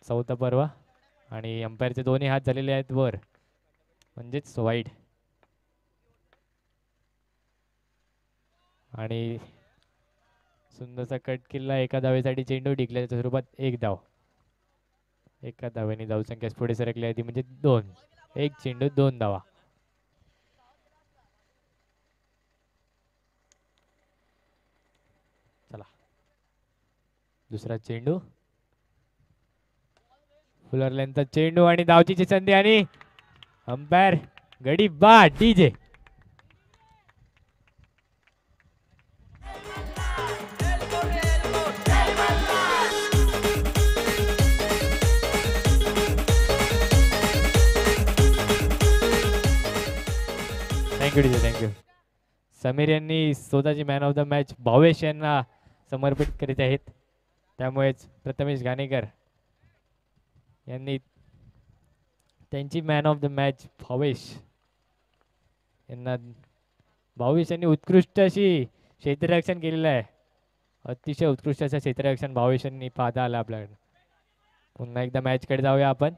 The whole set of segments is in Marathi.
चौथा पर्वा आणि अंपायरचे दोन्ही हात झालेले आहेत वर, म्हणजेच वाईड. आणि सुंदरचा कट केला. एका धावेसाठी चेंडू डिक्लेअरच्या स्वरूपात 1 धाव. एका धावेने धावसंख्या पुढे सरकली आहे ती म्हणजे 2. 1 चेंडू 2 धावा. चला दुसरा चेंडू. फुलर लेंथचा चेंडू आणि धावचीची संधी आणि अंपायर गडी बा DJ. Thank you DJ, thank you. Sameer यांनी स्वतःची man of the match Bhavesh यांना समर्पित करीत आहेत. त्यामुळेच प्रथमेश घाणेकर यांनी त्यांची man of the match Bhavesh यांना. भावेश यांनी उत्कृष्ट अशी क्षेत्ररक्षण केलेलं आहे. अतिशय उत्कृष्ट असं क्षेत्ररक्षण भावेश यांनी पाहता आलं आपल्याकडे. पुन्हा एकदा मॅचकडे जाऊया आपण.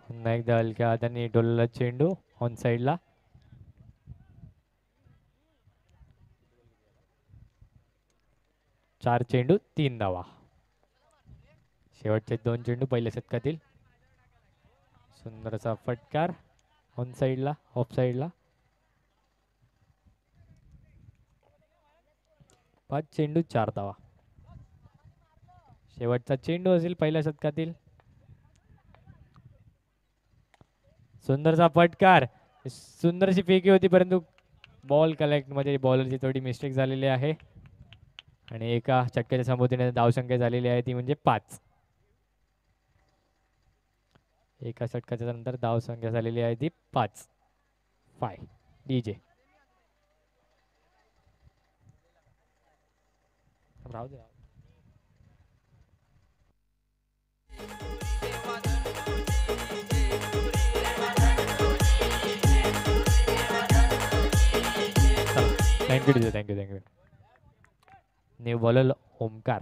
पुन्हा एकदा हलक्या हाताने डोलला चेंडू ऑन साईडला. चार चेंडू 3 धावा. शेवटचे 2 चेंडू पहिल्या शतकातील. सुंदर असा फटकार ऑन साईडला, ऑफ साईडला. 5 चेंडू 4 धावा. शेवटचा चेंडू असेल पहिल्या शतकातील. सुंदरचा फटकार. सुंदरशी फेकी होती परंतु बॉल कलेक्ट मध्ये बॉलरची थोडी मिस्टेक झालेली आहे आणि एका षटकाच्या संबोधीने धावसंख्या झालेली आहे ती म्हणजे 5. एका षटकाच्या नंतर धावसंख्या झालेली आहे ती 5. 5 डीजे. राहू दे. Thank you DJ, thank you, thank you. New bowler Omkar.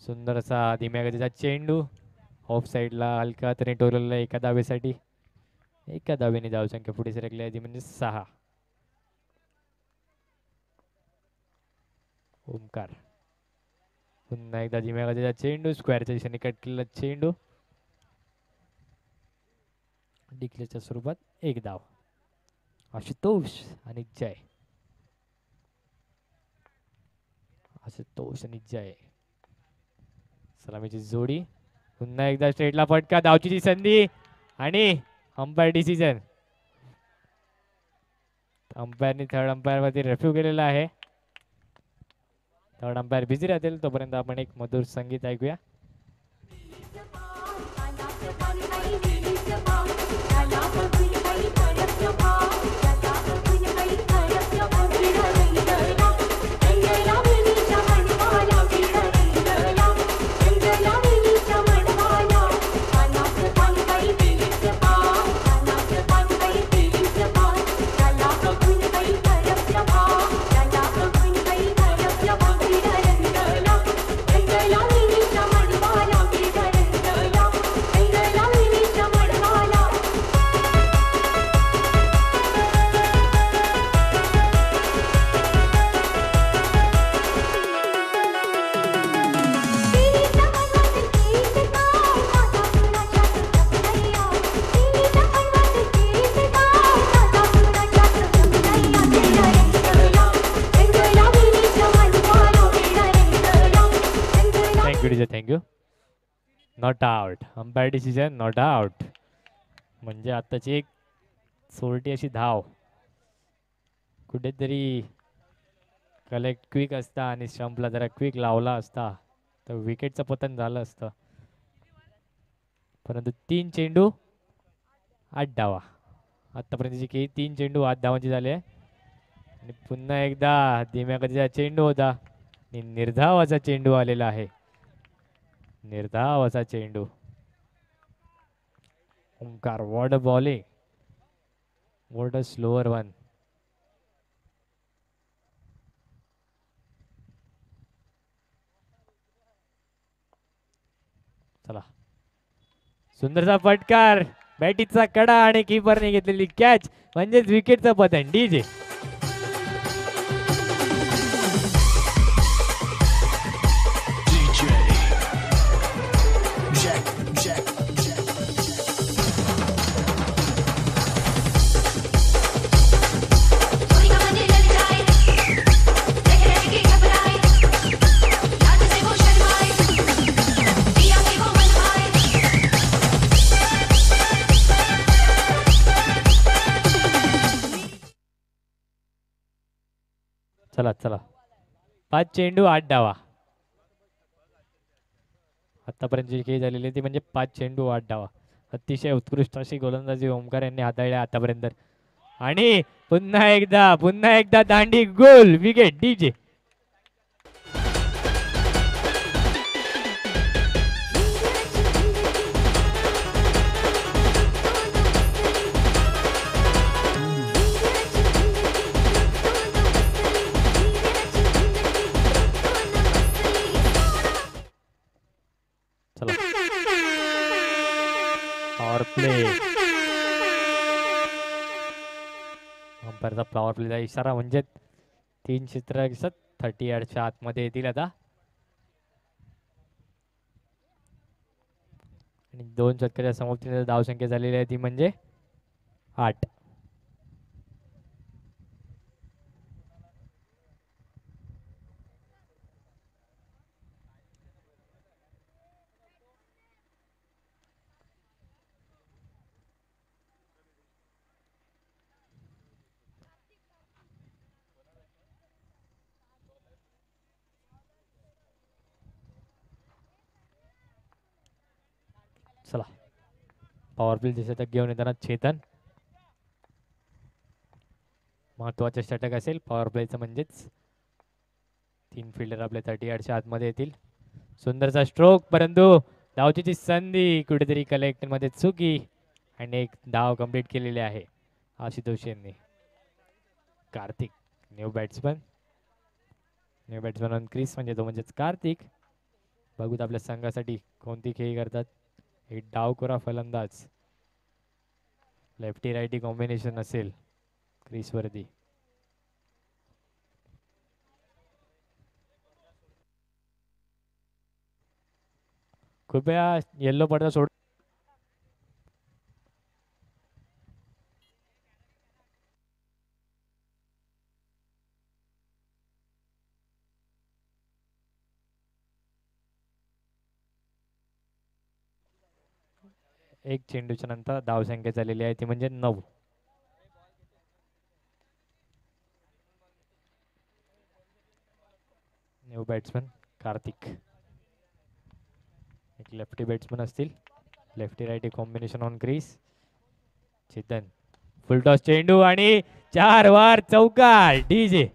सुंदर असा धीम्या गतीचा चेंडू ऑफ साईडला हलका हाताने टोलवलेला एका धावेसाठी. एका धावेने धावसंख्या पुढे सरकली आहे ती म्हणजे 6. ओमकार. पुन्हा एकदा धीम्या गतीचा चेंडू स्क्वेअरच्या दिशेने कट केलेला चेंडू डिक्लेअरच्या स्वरूपात 1 धाव. आशुतोष आणि जय. आशुतोष आणि जय सलामीची जोडी. पुन्हा एकदा स्ट्रेटला फटका. धावचीची संधी आणि अंपायर डिसिजन. अंपायरने थर्ड अंपायर वरती रेफ्यू केलेला आहे. थर्ड अंपायर बिझी राहतील तोपर्यंत आपण एक मधुर संगीत ऐकूया. Thank you. Not out. Umpire decision not out. म्हणजे आताची एक सोरटी अशी धाव कुठेतरी कलेक्ट क्विक असता आणि स्टंपला जरा क्विक लावला असता तर विकेटचं पतन झालं असतं. परंतु 3 चेंडू 8 धावा. आतापर्यंतची की 3 चेंडू 8 धावांची झाले. आणि पुन्हा एकदा धीम्या गतीचा चेंडू होता. निर्धावाचा चेंडू आलेला आहे. निर्धावाचा चेंडू. Omkar, what a bowling, what a slower one. चला, सुंदरचा फटकार, बॅटीचा कडा आणि कीपरने घेतलेली कॅच, म्हणजेच विकेटचं पतन. डीजे चला चला, 5 चेंडू 8 डावा. आतापर्यंत जे काही झालेले ते म्हणजे 5 चेंडू 8 डावा. अतिशय उत्कृष्ट अशी गोलंदाजी ओमकार यांनी हाताळली आतापर्यंत. आणि पुन्हा एकदा दांडी गोल, विकेट. DJ power play. अंपायरचा पॉवर प्लेचा इशारा, म्हणजे 3 क्षेत्र 30 यार्डच्या आतमध्ये येतील आता. आणि 2 षटकाच्या समाप्तीनंतर धावसंख्या झालेली आहे ती म्हणजे 8. चला, पॉवर प्ले षटक घेऊन येताना चेतन. महत्वाचे षटक असेल पॉवर प्लेचं, म्हणजेच 3 फिल्डर आपल्या 30 यार्डच्या आतमध्ये येतील. सुंदरचा स्ट्रोक, परंतु धावचीची संधी कुठेतरी कलेक्ट मध्ये चुकी, आणि एक धाव कंप्लीट केलेली आहे आशुतोष यांनी. Kartik new batsman on crease, म्हणजे तो म्हणजेच कार्तिक. बघूत आपल्या संघासाठी कोणती खेळी करतात. एक डावखोरा फलंदाज, लेफ्टी रायटी कॉम्बिनेशन असेल क्रीज वरती. कृपया येल्लो पडदा सोड. एक चेंडूच्या नंतर धावसंख्या झालेली आहे ती म्हणजे 9. न्यू बॅट्समन कार्तिक, एक लेफ्टी बॅट्समन असतील, lefty righty combination on crease. Chetan, full toss चेंडू आणि 4 वार चौकार. DJ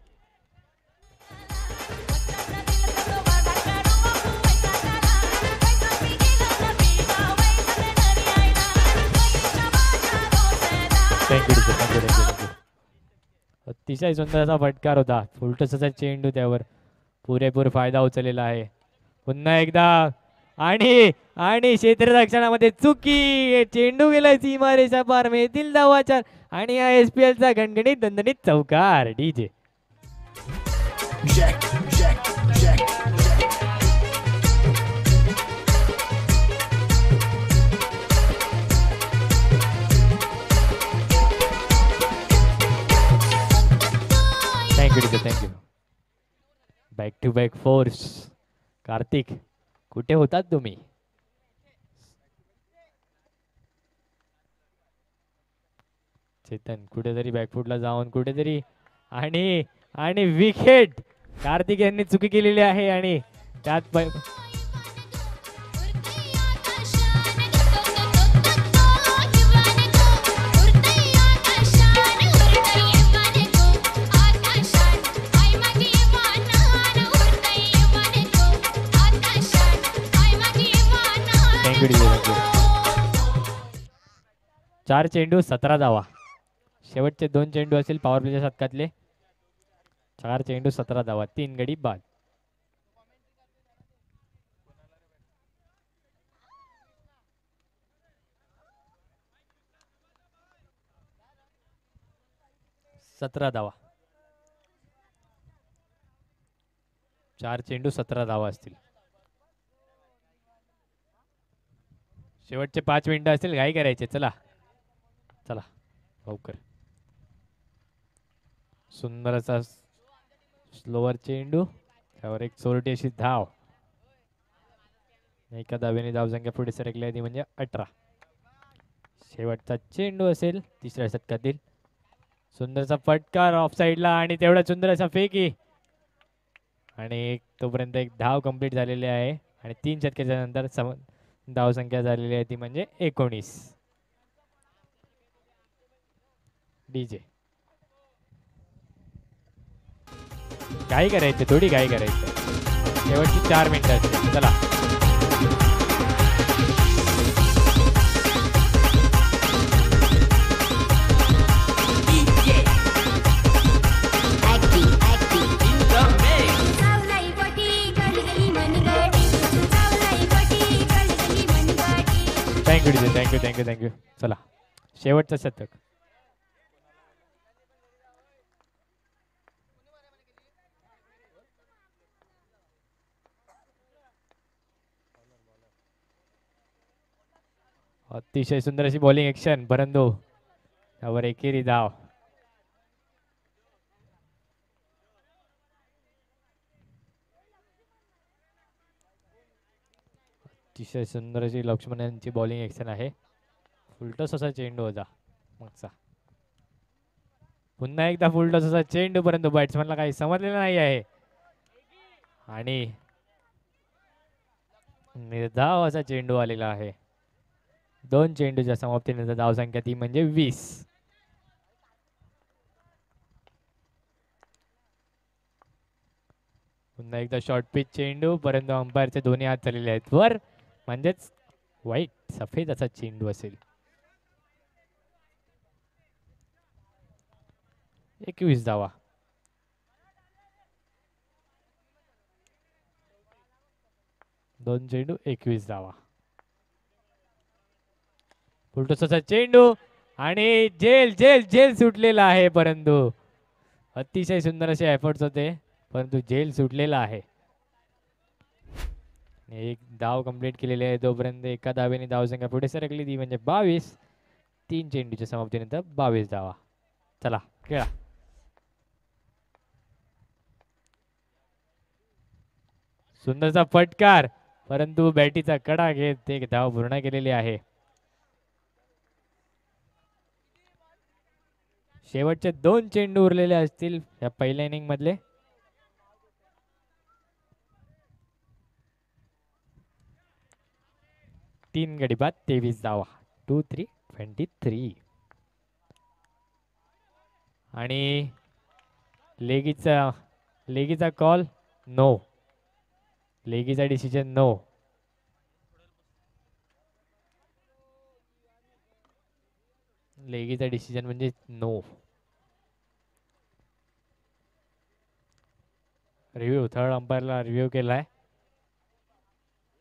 thank you. अतिशय सुंदर असा फटकार होता, फुलटॉसचा चेंडू, त्यावर पुरेपूर फायदा उचललेला आहे. पुन्हा एकदा आणि क्षेत्ररक्षणामध्ये चुकी, चेंडू गेलाय सीमारेषा पार, मिळतील धावा 4 आणि या SPL चा गणगणित दणदणीत चौकार. DJ thank you. Back to back fours. Karthik, कुठे होतात तुम्ही? चेतन कुठेतरी बॅकफुटला जाऊन कुठेतरी, आणि विकेट. कार्तिक यांनी चुकी केलेली आहे आणि त्यात थँक्यू डीजे थँक्यू. 4 चेंडू 17 धावा. शेवटचे 2 चेंडू असतील पॉवर प्लेच्या शतकातले. 4 चेंडू 17 धावा, 3 गडी बाद. सतरा धावा. 4 चेंडू 17 धावा असतील. शेवटचे 5 मिनिटं असतील, घाई करायचे. चला चला लवकर. सुंदर असा स्लोवर चेंडू, त्यावर एक चोरटी अशी धाव. एका धावेने धावसंख्या पुढे सरकली आहे ती म्हणजे 18. शेवटचा चेंडू असेल तिसऱ्या षटकातील. सुंदरचा फटकार ऑफ साईडला आणि तेवढा सुंदर असा फेकी आणि तोपर्यंत एक धाव कंप्लीट झालेली आहे आणि 3 षटकाच्या नंतर धावसंख्या झालेली आहे ती म्हणजे 19. डीजे घाई करायची, थोडी घाई करायची. शेवटची 4 मिनिटं असतील. चला thank you DJ thank you thank you thank you. चला शेवटचं शतक. अतिशय सुंदर अशी बॉलिंग ॲक्शन, परंतु त्यावर एकेरी धाव. अतिशय सुंदर अशी लक्ष्मण यांची बॉलिंग ॲक्शन आहे. फुलटॉस असा चेंडू होता मागचा. पुन्हा एकदा फुलटॉस असा चेंडू, परंतु बॅट्समॅनला काही समजलेलं नाही आहे आणि निर्धाव असा चेंडू आलेला आहे. 2 चेंडूच्या समाप्तीनंतर धावसंख्या ती म्हणजे 20. पुन्हा एकदा शॉर्ट पिच चेंडू, परंतु अंपायरचे दोन्ही हात चाललेले आहेत वर, म्हणजेच व्हाईट सफेद असा चेंडू असेल. 21 धावा. दोन चेंडू 21 धावा. फुलटॉसचा चेंडू आणि जेल जेल जेल सुटलेला आहे, परंतु अतिशय सुंदर असे एफर्ट्स होते, परंतु जेल सुटलेला आहे. एक धाव कंप्लीट केलेली आहे. तोपर्यंत एका धावेने धावसंख्या पुढे सरकली ती म्हणजे 22. 3 चेंडूच्या समाप्तीनंतर 22 धावा. चला खेळा. सुंदरचा फटकार, परंतु बॅटीचा कडा घेत एक धाव पूर्ण केलेली आहे. शेवटचे 2 चेंडू उरलेले असतील या पहिल्या इनिंग मधले. तीन गडी बाद 23 धावा. 2-3-23. आणि लेगीचा कॉल नो. लेगीचा डिसिजन नो. लेगीचा डिसिजन म्हणजे नो. रिव्ह्यू थर्ड अंपायरला रिव्ह्यू केलाय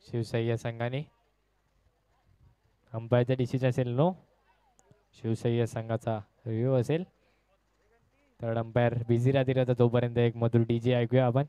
शिवसह्य संघाने. अंपायरचा डिसिजन असेल नो. शिवसह्य संघाचा रिव्ह्यू असेल. थर्ड अंपायर बिझी राहतील आता, तोपर्यंत एक मधुर डीजे ऐकूया आपण.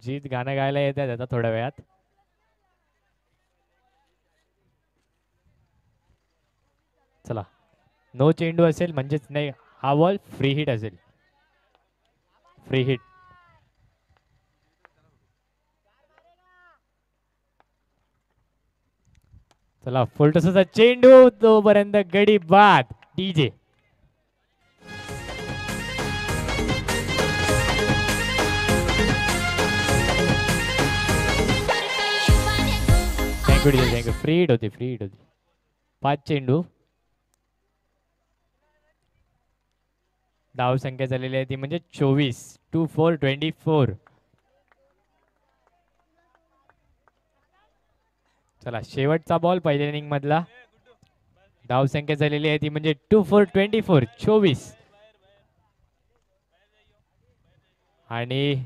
जीत गाणं गायला येत आहेत आता थोड्या वेळात. चला, नो चेंडू असेल म्हणजेच नाही, हा बॉल फ्री हिट असेल. Free hit. चला, फुलटॉसचा चेंडू तोपर्यंत गडी बाद. DJ thank you DJ thank you. Free hit होती, फ्री हिट होती. 5 चेंडू, धाव संख्या झालेली आहे ती म्हणजे 24. 2-4-24. चला, शेवटचा बॉल पहिल्या इनिंग मधला. धाव संख्या झालेली आहे ती म्हणजे 2-4-24. 24. आणि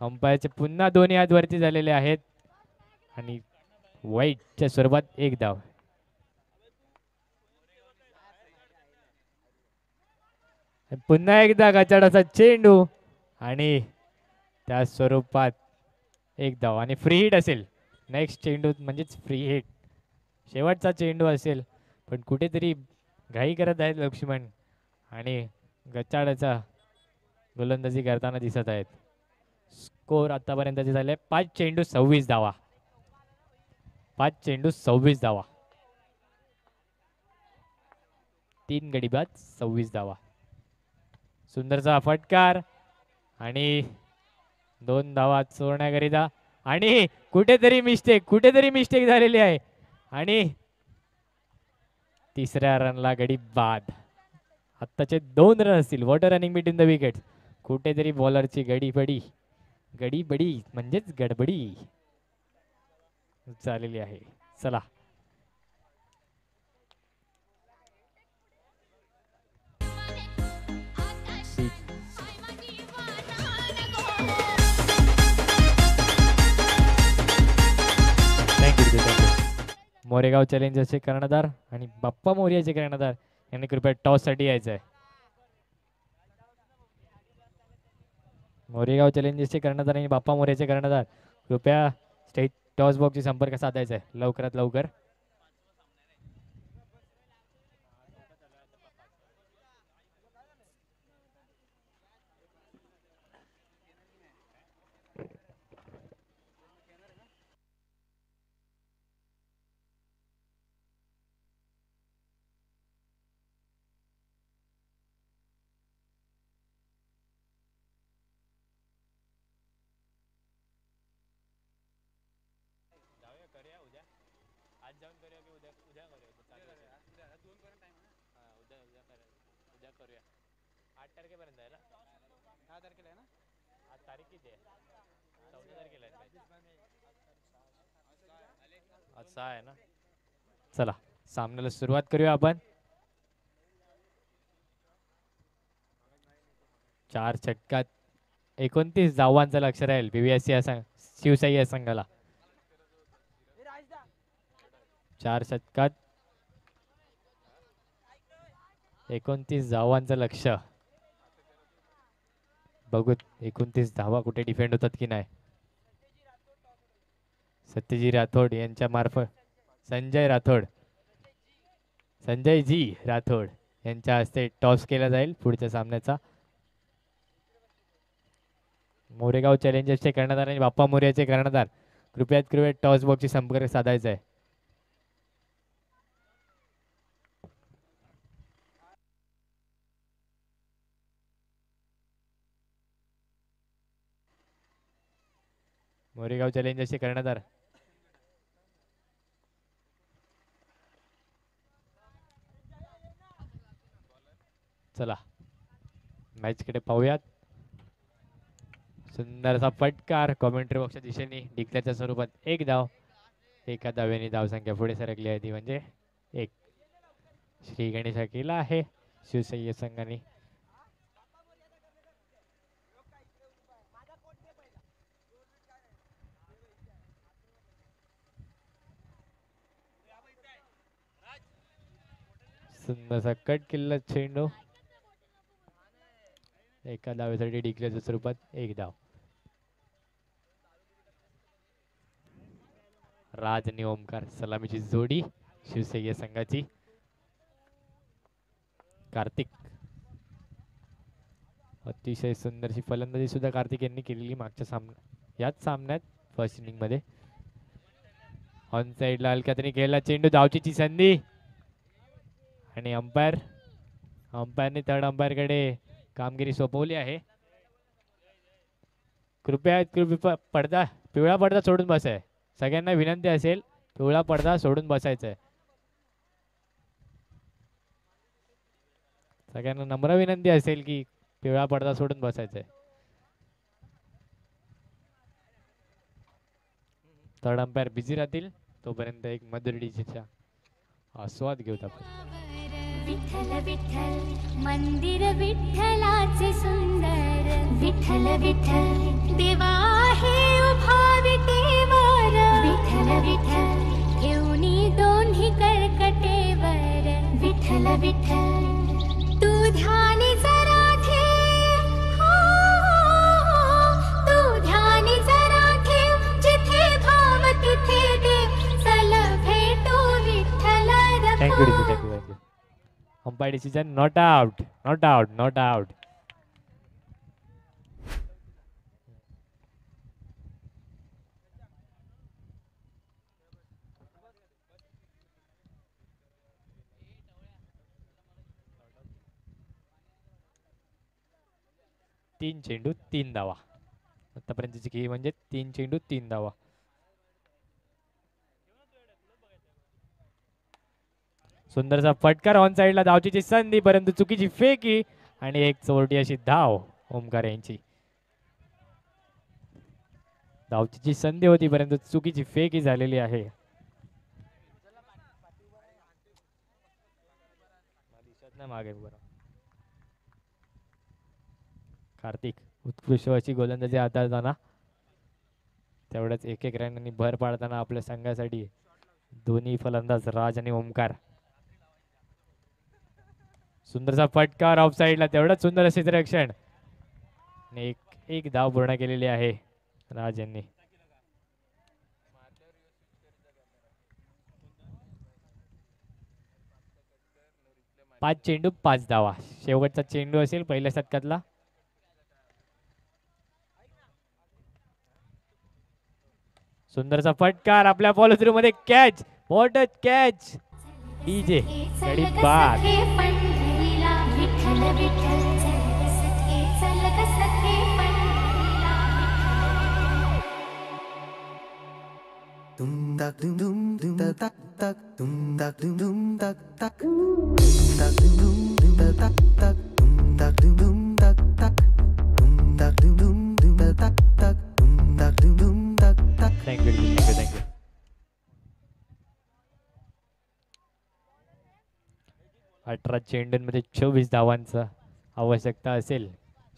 अंपायरचे पुन्हा दोन्ही हात वरती झालेले आहेत आणि वाईटच्या स्वरूपात एक धाव. पुन्हा एकदा गचाडाचा चेंडू आणि त्या स्वरूपात एक धाव आणि फ्री हिट असेल. नेक्स्ट चेंडू म्हणजेच फ्री हिट, शेवटचा चेंडू असेल. पण कुठेतरी घाई करत आहेत लक्ष्मण आणि गचाडाचा गोलंदाजी करताना दिसत आहेत. स्कोर आतापर्यंतचे झाले 5 चेंडू 26 धावा. 5 चेंडू 26 धावा. 3 गडी बाद 26 धावा. सुंदरचा फटकार आणि 2 धावा चोरण्याकरिता आणि कुठेतरी मिस्टेक झालेली आहे आणि तिसऱ्या रनला गडी बाद. आत्ताचे 2 रन असतील. Water running between the wickets. कुठेतरी बॉलरची गडीबडी म्हणजेच गडबडी झालेली आहे. चला, मोरेगाव चॅलेंजर्सचे कर्णधार आणि बाप्पा मोर्याचे कर्णधार यांनी कृपया टॉससाठी यायचं आहे. मोरेगाव चॅलेंजर्सचे कर्णधार आणि बाप्पा मोर्याचे कर्णधार कृपया स्टेट टॉस बॉक्सशी संपर्क साधायचा आहे लवकरात लवकर. करूया 8 तारखेपर्यंत आहे ना. 6 तारखेला आहे ना. आज तारीख किती आहे? 14 तारखेला आहे. आज 6 आहे ना. चला, सामन्याला सुरुवात करूया आपण. 4 षटकात 29 धावांचं लक्ष राहील बीबीएससी शिवसाई या संघाला. 4 षटकात 29 धावांचं लक्ष. बघू 29 धावा कुठे डिफेंड होतात की नाही. सत्यजी राठोड यांच्या मार्फत संजयजी राठोड यांच्या हस्ते टॉस केला जाईल पुढच्या सामन्याचा. मोरेगाव चॅलेंजर्सचे कर्णधार आणि बाप्पा मोर्याचे कर्णधार कृपया टॉस बॉक्सशी संपर्क साधायचा आहे. मोरेगाव चॅलेंजर्सचे कर्णधार चला मॅचकडे पाहूयात. सुंदरसा फटकार कॉमेंट्री बॉक्सच्या दिशेने डिक्लेअरच्या स्वरूपात एक धाव. एका धावेने धावसंख्या पुढे सरकली आहे ती म्हणजे 1. श्री गणेश केला आहे शिवसह्य संघाने. सुंदरसा कट केलेला चेंडू. एका धावेसाठी डिक्लेअरच्या स्वरूपात एक धाव. राज आणि ओमकार सलामीची जोडी शिवसैन्य संघाची. कार्तिक अतिशय सुंदरशी फलंदाजी सुद्धा कार्तिक यांनी केलेली मागच्या सामन्यात, याच सामन्यात फर्स्ट इनिंग मध्ये. ऑन साइडला हलक्यातनी खेळला चेंडू, धावचीची संधी आणि अंपायरने थर्ड अंपायरकडे कामगिरी सोपवली आहे. कृपया पडदा, पिवळा पडदा सोडून बसाय. सगळ्यांना विनंती असेल, पिवळा पडदा सोडून बसायचा आहे. सगळ्यांना नम्र विनंती असेल की पिवळा पडदा सोडून बसायचा आहे. थर्ड अंपायर बिझी राहतील तोपर्यंत एक मधुर डीजेचा आस्वाद घेऊत आपण. विठ्ठल विठ्ठल मंदिर विठ्ठलाचे सुंदर, विठ्ठल विठ्ठल देवा हे उभा विटेवर, विठ्ठल विठ्ठल ठेवणी दोन्ही कर्कटेवर, विठ्ठल विठ्ठल तू ध्यानी जरा ठेव, तू ध्यानी जरा ठेव, जिथे भाव तिथे देव, चल भेटू विठ्ठल रखो. Thank you. Umpire decision not out. 3 चेंडू 3 धावा. आतापर्यंतची खेळी म्हणजे 3 चेंडू 3 धावा. सुंदरसा फटकार ऑन साइडला, धावचीची संधी परंतु चुकीची फेकी आणि एक चोरटी अशी धाव ओमकार यांची. धावचीची संधी होती परंतु चुकीची फेकी झालेली आहे. मागे कार्तिक उत्कृष्ट अशी गोलंदाजी हाताळताना, तेवढ्याच एक एक रनांनी भर पाडताना आपल्या संघासाठी दोन्ही फलंदाज राज आणि ओमकार. सुंदरसा फटकार ऑफ साइडला, तेवढंच सुंदर असे रक्षण आणि एक धाव पूर्ण केलेली आहे राज यांनी. 5 चेंडू 5 धावा. शेवटचा चेंडू असेल पहिल्या षटकातला. सुंदरसा फटकार आपल्या फॉलो थ्रू मध्ये catch, what a catch. DJ गडी बाद. Dum dak dum dum dum da tak tak dum dak dum dum dak tak dum dak dum dum da tak tak dum dak dum dum dak tak dum dak dum dum da tak tak dum dak dum dum dak tak. Thank you. 18 चेंडूंमध्ये 24 धावांचा आवश्यकता असेल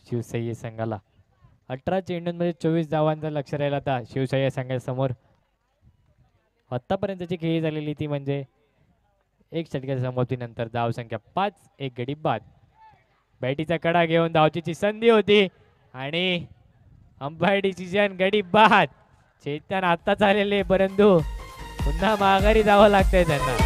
शिवसैन्य संघाला. 18 चेंडूंमध्ये 24 धावांचा लक्ष राहील आता शिवसैन्य संघासमोर. आतापर्यंतची खेळी झालेली ती म्हणजे एक षटकाच्या समाप्तीनंतर धाव संख्या 5, एक गडी बाद. बॅटीचा कडा घेऊन धावचीची संधी होती आणि अंपायर डिसिजन गडी बाद. चेतन आता झालेले परंतु पुन्हा माघारी जावं लागतंय त्यांना.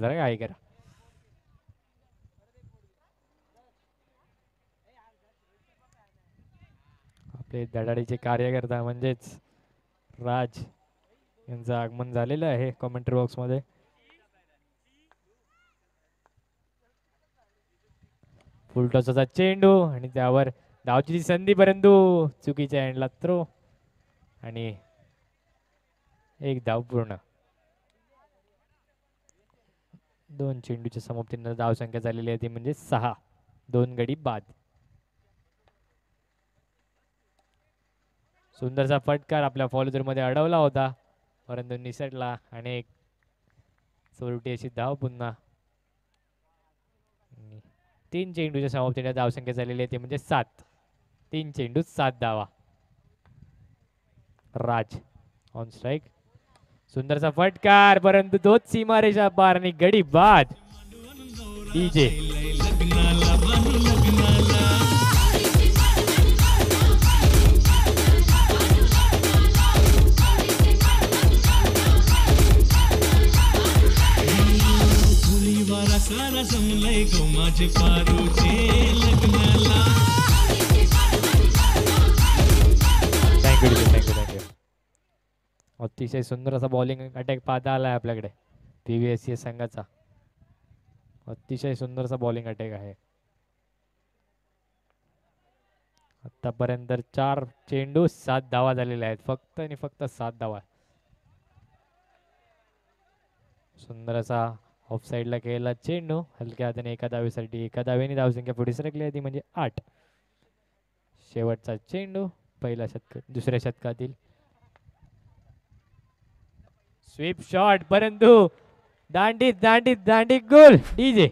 घाई करा. आपले धडाडीचे कार्यकर्ता म्हणजेच राज यांचं आगमन झालेलं आहे कमेंट्री बॉक्स मध्ये. फुलटॉसचा चेंडू आणि त्यावर धावची संधी परंतु चुकीच्या एंडला थ्रो आणि एक धाव पूर्ण. 2 चेंडूच्या समाप्तीनंतर धावसंख्या झालेली आहे ती म्हणजे 6. 2 गडी बाद. सुंदरसा फटकार आपल्या फॉलोजरमध्ये अडवला होता परंतु निसटला आणि एक चोरटी अशी धाव पुन्हा. 3 चेंडूच्या समाप्तीने धावसंख्या झालेली आहे ती म्हणजे 7. 3 चेंडू 7 धावा. राज ऑन स्ट्राईक. सुंदरसा फटकार परंतु तोच सीमारेषा पार आणि गडी बाद. डीजे सारा समलय गो माझे पारूचे लग्नाला. थँक्यू. अतिशय सुंदर असा बॉलिंग अटॅक पाहता आलाय आपल्याकडे PVSCS संघाचा. अतिशय सुंदर असा बॉलिंग अटॅक आहे. आतापर्यंत 4 चेंडू 7 धावा झालेल्या आहेत. फक्त आणि फक्त 7 धावा. सुंदर असा ऑफ साइडला केलेला चेंडू हलक्या हाताने एका धावेसाठी. एका धावेने धावसंख्या पुढे सरकली आहे ती म्हणजे 8. शेवटचा चेंडू पहिल्या दुसऱ्या शतकातील. स्वीप शॉट परंतु दांडीत गोल. DJ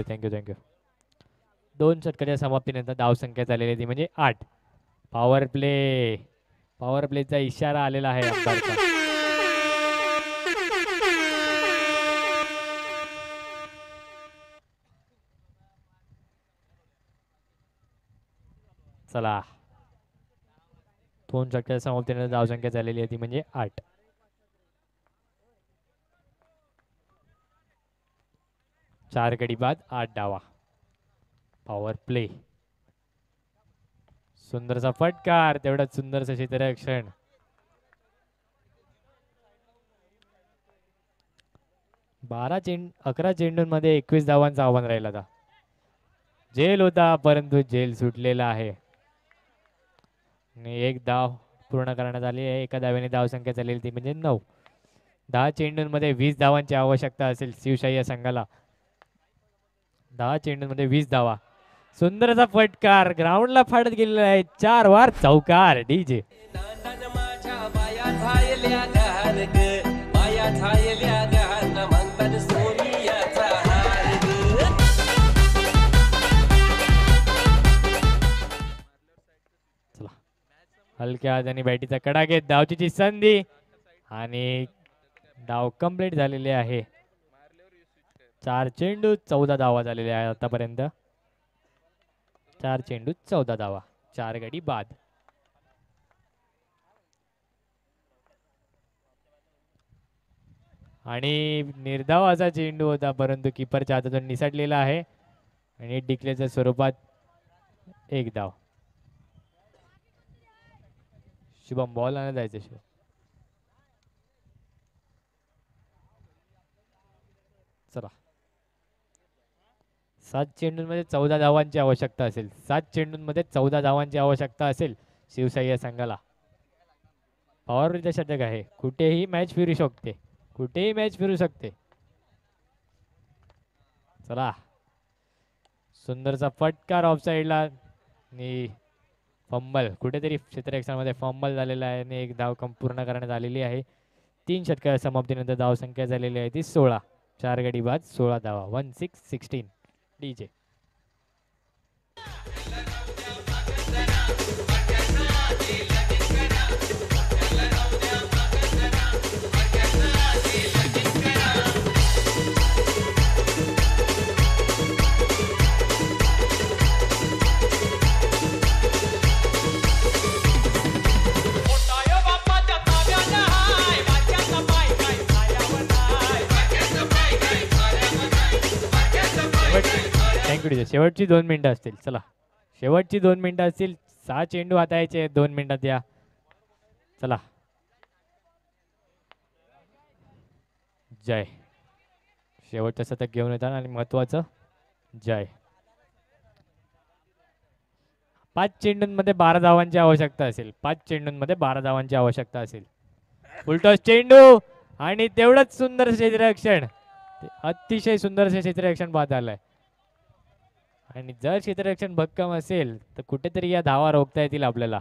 thank you. 2 षटकाच्या समाप्तीनंतर धावसंख्या झालेली ती म्हणजे 8. पॉवर प्लेचा इशारा आलेला आहे अंपायरचा. चला 2 षटकाच्या समाप्तीनंतर धावसंख्या झालेली आहे ती म्हणजे 8. 4 गडी बाद 8 धावा. Power play. सुंदरसा फटकार तेवढाच सुंदरसं क्षेत्ररक्षण. बारा 11 चेंडूंमध्ये 21 धावांचं आव्हान राहिला होता. जेल होता परंतु जेल सुटलेला आहे आणि 1 धाव पूर्ण करण्यात आली आहे. एका धावेने धावसंख्या झालेली ती म्हणजे 9. 10 चेंडूंमध्ये 20 धावांची आवश्यकता असेल शिवशाही या संघाला. 10 चेंडूंमध्ये 20 धावा. सुंदर असा फटकार ग्राउंडला फाडत गेलेला आहे. 4 वार चौकार. डीजे चला हलक्या हाताने बॅटीचा कडा घेत धावचीची संधी आणि धाव कंप्लीट झालेली आहे. 4 चेंडू 14 धावा झालेल्या आहेत आतापर्यंत. 4 चेंडू 14 धावा. 4 गडी बाद. आणि निर्धावाचा चेंडू होता परंतु किपरच्या हातातून निसटलेला आहे आणि डिक्लेअरच्या स्वरूपात 1 धाव. शुभम बॉल आणत जायचं. शुभम चला 7 चेंडूंमध्ये 14 धावांची आवश्यकता असेल. 7 चेंडूंमध्ये 14 धावांची आवश्यकता असेल शिवशाही या संघाला. पॉवरचा षटक आहे. कुठेही मॅच फिरू शकते. कुठेही मॅच फिरू शकते. चला सुंदरचा फटकार ऑफ साइडला आणि फंबल कुठेतरी क्षेत्ररक्षणामध्ये फंबल झालेला आहे आणि 1 धाव पूर्ण करण्यात आलेली आहे. 3 षटकाच्या समाप्तीनंतर धावसंख्या झालेली आहे ती 16. 4 गडी बाद 16 धावा. 16-16. DJ thank you DJ. शेवटची 2 मिनिटं असतील. चला शेवटची 2 मिनिटं असतील. 6 चेंडू हातायचे 2 मिनिटात या. चला जय. शेवटचं शतक घेऊन येतात आणि महत्वाचं जय. 5 चेंडूंमध्ये 12 धावांची आवश्यकता असेल. 5 चेंडूंमध्ये 12 धावांची आवश्यकता असेल. फुलटॉस चेंडू आणि तेवढंच सुंदर क्षेत्ररक्षण. अतिशय सुंदर क्षेत्ररक्षण पाहता आलंय. आणि जर क्षेत्ररक्षण भक्कम असेल तर कुठेतरी या धावा रोखता येतील आपल्याला.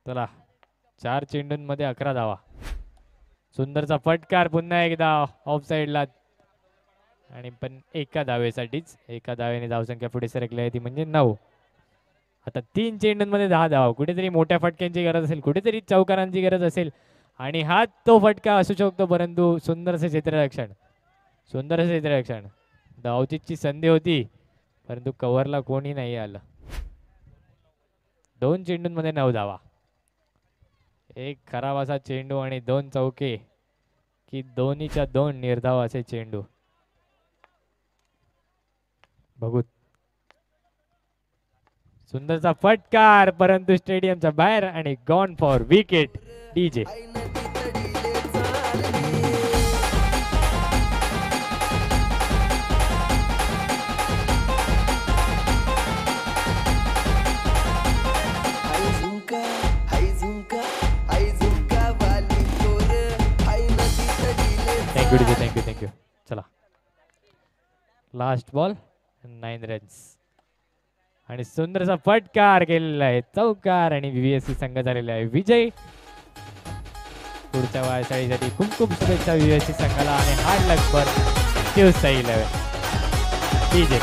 चला 4 चेंडूंमध्ये 11 धावा. सुंदरचा फटकार पुन्हा एकदा ऑफ साइडला आणि पण एका धावेसाठीच. एका धावेने धावसंख्या पुढे सरकली आहे ती म्हणजे 9. आता 3 चेंडूंमध्ये 10 धावा. कुठेतरी मोठ्या फटक्यांची गरज असेल. कुठेतरी चौकारांची गरज असेल आणि हा तो फटका असू शकतो. परंतु सुंदरसे क्षेत्ररक्षण. सुंदर क्षेत्ररक्षण. धावचीची संधी होती परंतु कव्हरला कोणी नाही आलं. 2 चेंडूंमध्ये 9 धावा. एक खराब असा चेंडू आणि 2 चौके की दोन्हीच्या 2 निर्धाव असे चेंडू. बघू. सुंदरचा फटकार परंतु स्टेडियमच्या बाहेर आणि gone for wicket DJ. Thank you. चला लास्ट बॉल 9 रन्स आणि सुंदरसा फटकार केलेला आहे. चौकार आणि VVSC संघ झालेला आहे विजय. पुढच्या वायसाळीसाठी खूप खूप शुभेच्छा VVSC संघाला आणि hard luck for Tuesday 11 DJ.